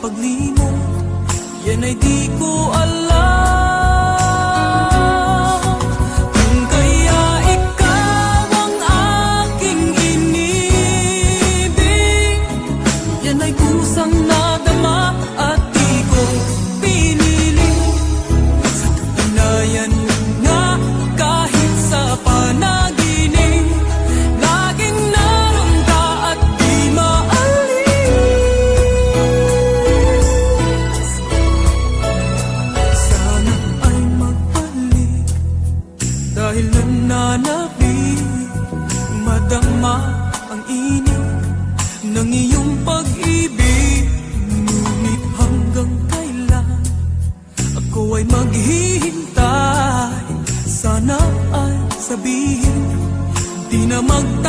paglimot, yan ay di ko alam. Kung kaya ikaw ang aking inibig, yan ay kusang nadama at di ko pinili. Sa katunayan nga kahit sa panaginip, laging naroon ka at di maalis. Sana ay magbalik, dahil nananabik, madama ang init ng iyong pag-ibig. Ngunit hanggang kailan ako ay maghihintay? Sana ay sabihin, di na magtagal.